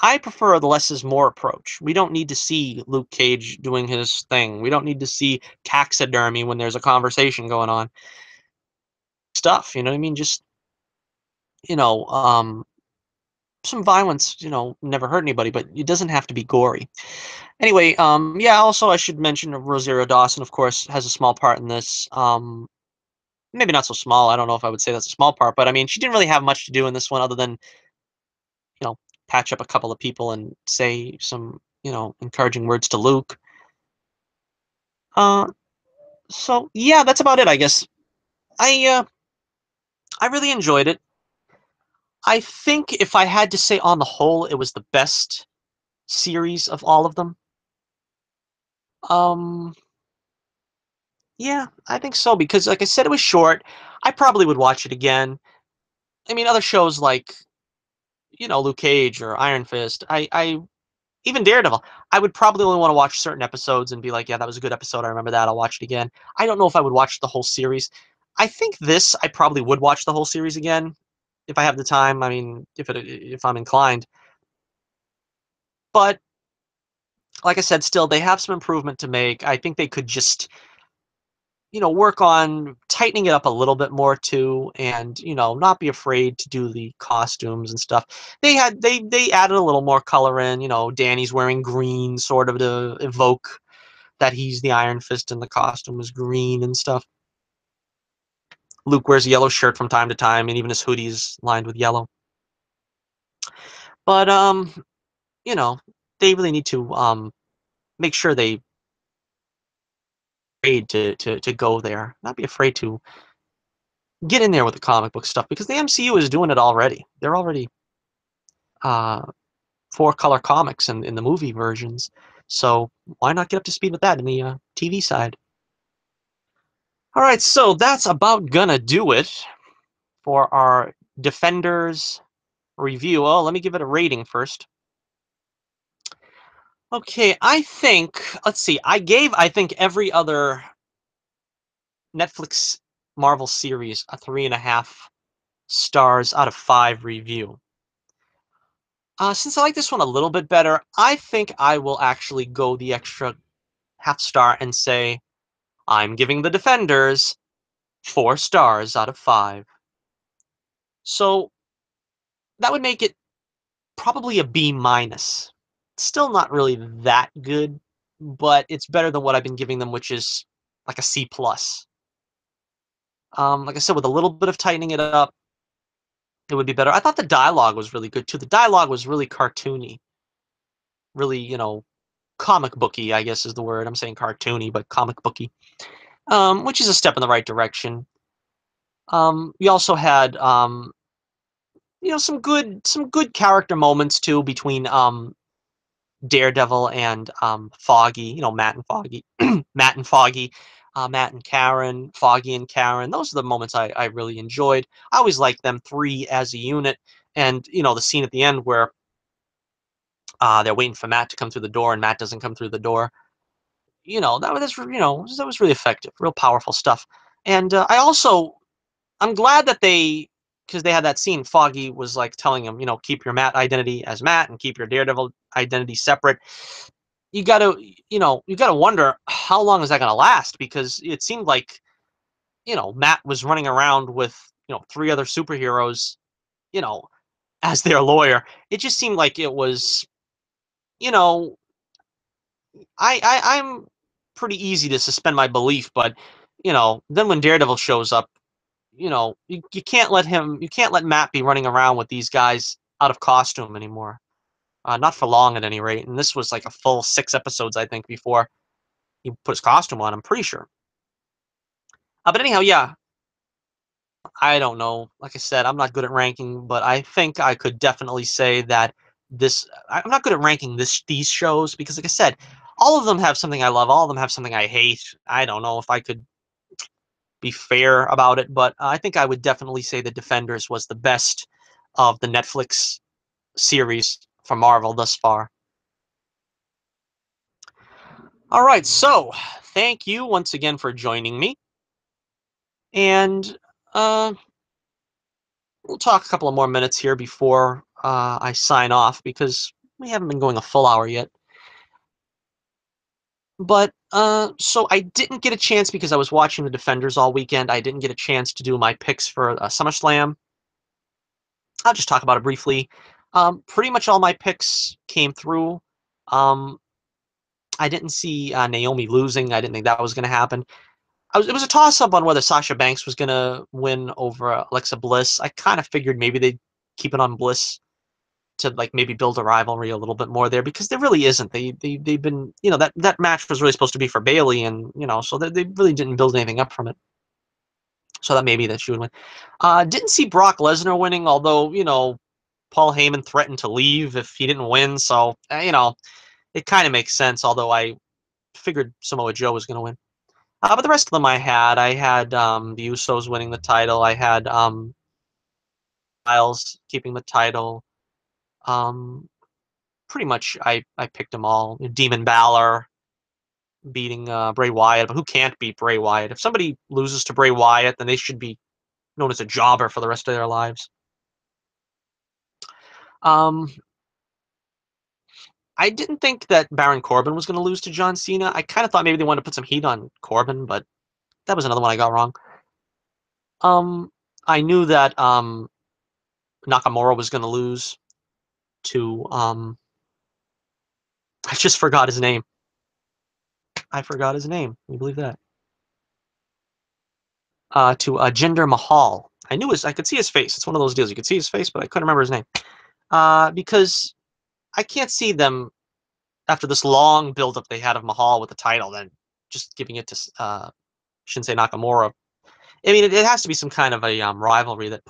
I prefer the less is more approach. We don't need to see Luke Cage doing his thing. We don't need to see taxidermy when there's a conversation going on. Stuff, you know what I mean? Just, you know, um, some violence, never hurt anybody, but it doesn't have to be gory. Anyway, yeah, also I should mention Rosario Dawson, of course, has a small part in this. Maybe not so small. I don't know if I would say that's a small part, but I mean, she didn't really have much to do in this one other than, you know, patch up a couple of people and say some, encouraging words to Luke. Uh, so yeah, that's about it, I guess. I really enjoyed it. I think if I had to say on the whole, it was the best series of all of them. Um, yeah, I think so because, like I said, it was short. I probably would watch it again. I mean, other shows like Luke Cage or Iron Fist. I even Daredevil. I would probably only want to watch certain episodes and be like, yeah, that was a good episode. I remember that. I'll watch it again. I don't know if I would watch the whole series. I think this I probably would watch the whole series again if I have the time. I mean, if I'm inclined. But like I said, still they have some improvement to make. I think they could just work on tightening it up a little bit more too, and not be afraid to do the costumes and stuff. They added a little more color in. Danny's wearing green, sort of to evoke that he's the Iron Fist, and the costume is green and stuff. Luke wears a yellow shirt from time to time, and even his hoodie is lined with yellow. But you know, they really need to make sure they afraid to go there, not be afraid to get in there with the comic book stuff because the MCU is doing it already. They're already uh, four color comics in the movie versions. So why not get up to speed with that in the TV side? All right, so that's about gonna do it for our Defenders review. Oh, let me give it a rating first. Okay, I think, let's see, I think, every other Netflix Marvel series a 3.5 stars out of 5 review. Since I like this one a little bit better, I think I will actually go the extra half star and say I'm giving the Defenders 4 stars out of 5. So that would make it probably a B minus. Still not really that good, but it's better than what I've been giving them, which is like a C plus. Like I said, with a little bit of tightening it up, it would be better. I thought the dialogue was really good too. The dialogue was really cartoony, really, comic booky, I guess is the word. I'm saying cartoony, but comic booky, which is a step in the right direction. We also had, some good character moments too between Daredevil and Foggy. Matt and Foggy, Matt and Foggy, Matt and Karen, Foggy and Karen. Those are the moments I really enjoyed. I always liked them three as a unit, and the scene at the end where they're waiting for Matt to come through the door, and Matt doesn't come through the door. That was really effective, real powerful stuff. And I'm glad that because they had that scene. Foggy was like telling him, keep your Matt identity as Matt and keep your Daredevil identity separate. You gotta, you gotta wonder how long is that gonna last because it seemed like, Matt was running around with, three other superheroes, you know, as their lawyer. It just seemed like it was, you know, I'm pretty easy to suspend my belief, but then when Daredevil shows up, you can't let Matt be running around with these guys out of costume anymore. Not for long, at any rate. And this was like a full 6 episodes, I think, before he put his costume on. I'm pretty sure. But anyhow, yeah, I don't know. Like I said, I'm not good at ranking, but I think I could definitely say that I'm not good at ranking these shows because, like I said, all of them have something I love. All of them have something I hate. I don't know if I could be fair about it, but I think I would definitely say The Defenders was the best of the Netflix series for Marvel thus far. All right, so thank you once again for joining me, and uh, we'll talk a couple of more minutes here before I sign off because we haven't been going a full hour yet. But so I didn't get a chance because I was watching the Defenders all weekend. I didn't get a chance to do my picks for SummerSlam. I'll just talk about it briefly. Pretty much all my picks came through. Um, I didn't see Naomi losing. I didn't think that was going to happen. It was a toss up on whether Sasha Banks was going to win over Alexa Bliss. I kind of figured maybe they'd keep it on Bliss to like maybe build a rivalry a little bit more there, because there really isn't. They've been, that match was really supposed to be for Bayley, and so they really didn't build anything up from it. So that maybe that she would win. Didn't see Brock Lesnar winning, although Paul Heyman threatened to leave if he didn't win. So it kind of makes sense. Although I figured Samoa Joe was going to win. But the rest of them I had the Usos winning the title. I had Styles keeping the title. Um, Pretty much I picked them all. Demon Balor beating Bray Wyatt, but who can't beat Bray Wyatt? If somebody loses to Bray Wyatt, then they should be known as a jobber for the rest of their lives. Um, I didn't think that Baron Corbin was going to lose to John Cena. I kind of thought maybe they wanted to put some heat on Corbin, but that was another one I got wrong. Um, I knew that Nakamura was going to lose to I just forgot his name. I forgot his name. Can you believe that? To Jinder Mahal. I could see his face. It's one of those deals. You could see his face, but I couldn't remember his name. Because I can't see them after this long buildup they had of Mahal with the title, then just giving it to Shinsuke Nakamura. I mean, it has to be some kind of a rivalry that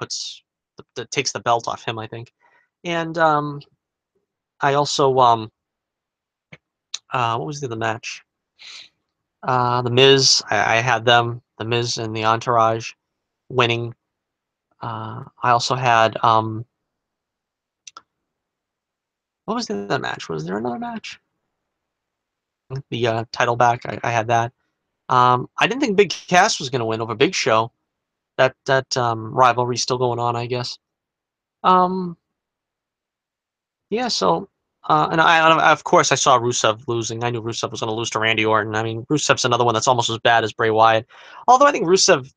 takes the belt off him, I think. And I also what was the other match? The Miz. I had them, the Miz and the Entourage, winning. I also had what was the other match? Was there another match? The title back. I had that. I didn't think Big Cass was going to win over Big Show. That rivalry's still going on, I guess. Um, yeah. So, and of course I saw Rusev losing. I knew Rusev was going to lose to Randy Orton. I mean, Rusev's another one that's almost as bad as Bray Wyatt. Although I think Rusev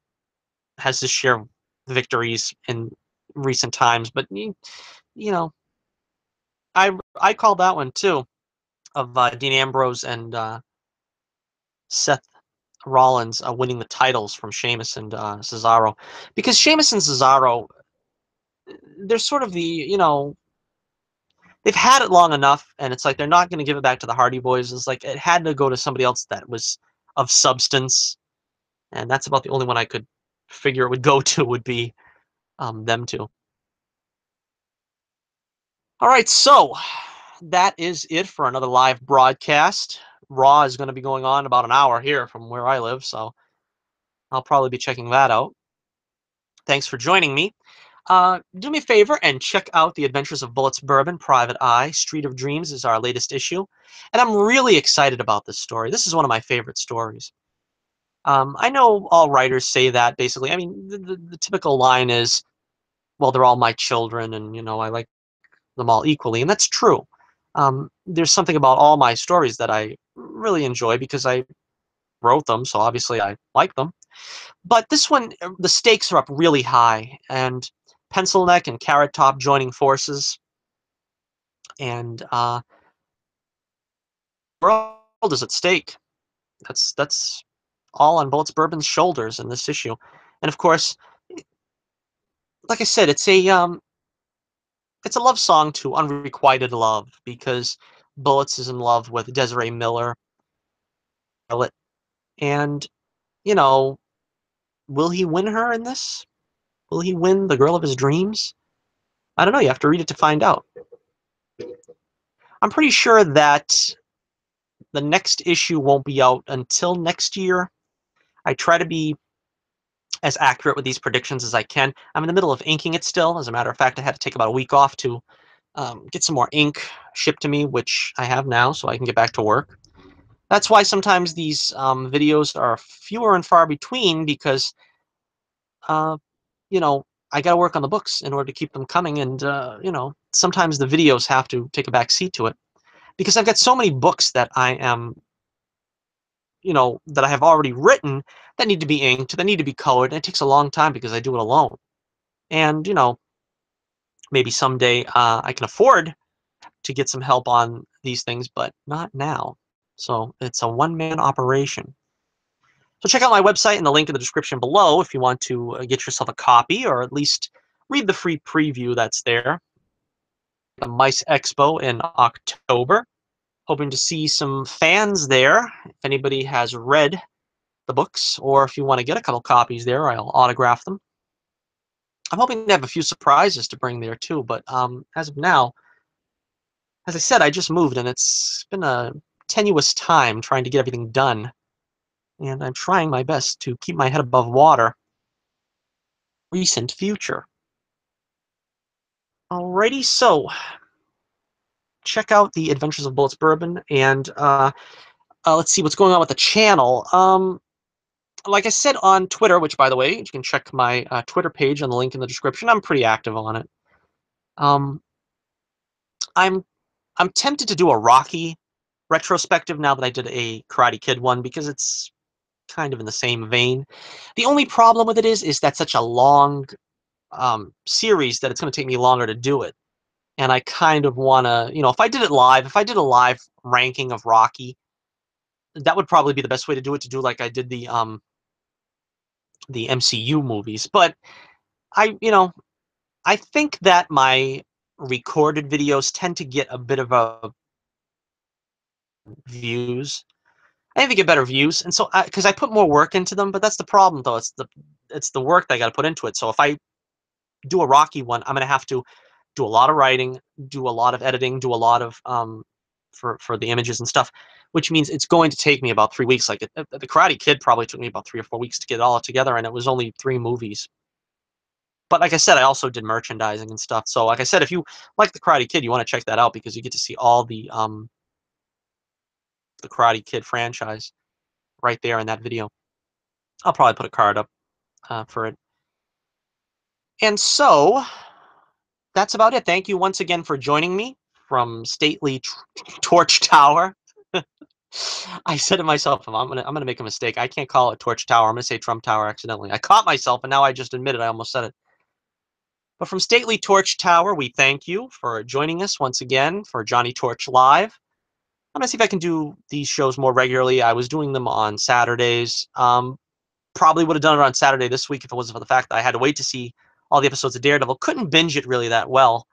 has his share of victories in recent times, but you know, I called that one too, of Dean Ambrose and Seth Rollins winning the titles from Sheamus and Cesaro, because Sheamus and Cesaro, they're sort of they've had it long enough, and it's like they're not going to give it back to the Hardy Boys. It's like it had to go to somebody else that was of substance, and that's about the only one I could figure it would go to, would be them two. All right, so that is it for another live broadcast. Raw is going to be going on about an hour here from where I live, so I'll probably be checking that out. Thanks for joining me. Do me a favor and check out The Adventures of Bullets Bourbon, Private Eye. Street of Dreams is our latest issue, and I'm really excited about this story. This is one of my favorite stories. I know all writers say that, basically. I mean, the typical line is, well, they're all my children, and, I like them all equally, and that's true. There's something about all my stories that I really enjoy because I wrote them, so obviously I like them. But this one, the stakes are up really high, and Pencil Neck and Carrot Top joining forces, and the world is at stake. That's all on Bullets Bourbon's shoulders in this issue, and of course, like I said, it's a love song to unrequited love, because Bullets is in love with Desiree Miller, and you know, will he win her in this? Will he win the girl of his dreams? I don't know. You have to read it to find out. I'm pretty sure that the next issue won't be out until next year. I try to be as accurate with these predictions as I can. I'm in the middle of inking it still. As a matter of fact, I had to take about a week off to get some more ink shipped to me, which I have now, so I can get back to work. That's why sometimes these videos are fewer and far between, because, uh, I got to work on the books in order to keep them coming, and, sometimes the videos have to take a back seat to it, because I've got so many books that I am that I have already written, that need to be inked, that need to be colored, and it takes a long time because I do it alone. And, Maybe someday I can afford to get some help on these things, but not now. So it's a one-man operation. So check out my website and the link in the description below if you want to get yourself a copy or at least read the free preview that's there. The Mice Expo in October. Hoping to see some fans there. If anybody has read the books or if you want to get a couple copies there, I'll autograph them. I'm hoping to have a few surprises to bring there too, but as of now, as I said, I just moved and it's been a tenuous time trying to get everything done. And I'm trying my best to keep my head above water. Recent future. Alrighty, so check out the Adventures of Bullets Bourbon, and let's see what's going on with the channel. Like I said on Twitter, which by the way, you can check my Twitter page on the link in the description. I'm pretty active on it. Um, I'm I'm tempted to do a Rocky retrospective now that I did a Karate Kid one because it's kind of in the same vein. The only problem with it is that's such a long series that it's going to take me longer to do it. And I kind of want to, if I did it live, if I did a live ranking of Rocky, that would probably be the best way to do it. To do like I did the MCU movies, but I think that my recorded videos tend to get a bit of a views. I think they get better views, and so because I put more work into them, but that's the problem though. It's the work that I got to put into it. So if I do a Rocky one, I'm gonna have to do a lot of writing, do a lot of editing, do a lot of for the images and stuff, which means it's going to take me about 3 weeks. Like the Karate Kid probably took me about 3 or 4 weeks to get it all together, and it was only 3 movies. But like I said, I also did merchandising and stuff. So like I said, if you like the Karate Kid, you want to check that out because you get to see all the Karate Kid franchise right there in that video. I'll probably put a card up for it. And so that's about it. Thank you once again for joining me from stately Torch Tower. I said to myself, I'm gonna make a mistake. I can't call it Torch Tower. I'm gonna say Trump Tower accidentally. I caught myself, and now I just admitted I almost said it. But from stately Torch Tower, we thank you for joining us once again for Johnnie Torch Live. I'm gonna see if I can do these shows more regularly. I was doing them on Saturdays. Probably would have done it on Saturday this week if it wasn't for the fact that I had to wait to see all the episodes of Daredevil. Couldn't binge it really that well.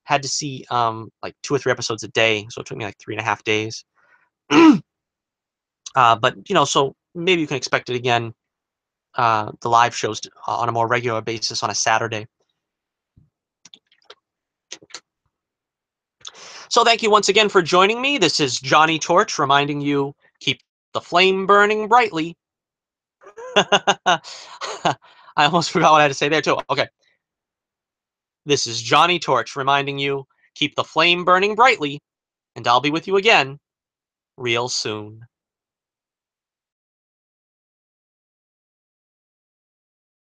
Had to see like 2 or 3 episodes a day, so it took me like 3.5 days. But so maybe you can expect it again. The live shows on a more regular basis on a Saturday. So thank you once again for joining me. This is Johnnie Torch reminding you, keep the flame burning brightly. I almost forgot what I had to say there too. Okay. This is Johnnie Torch reminding you, keep the flame burning brightly, and I'll be with you again real soon.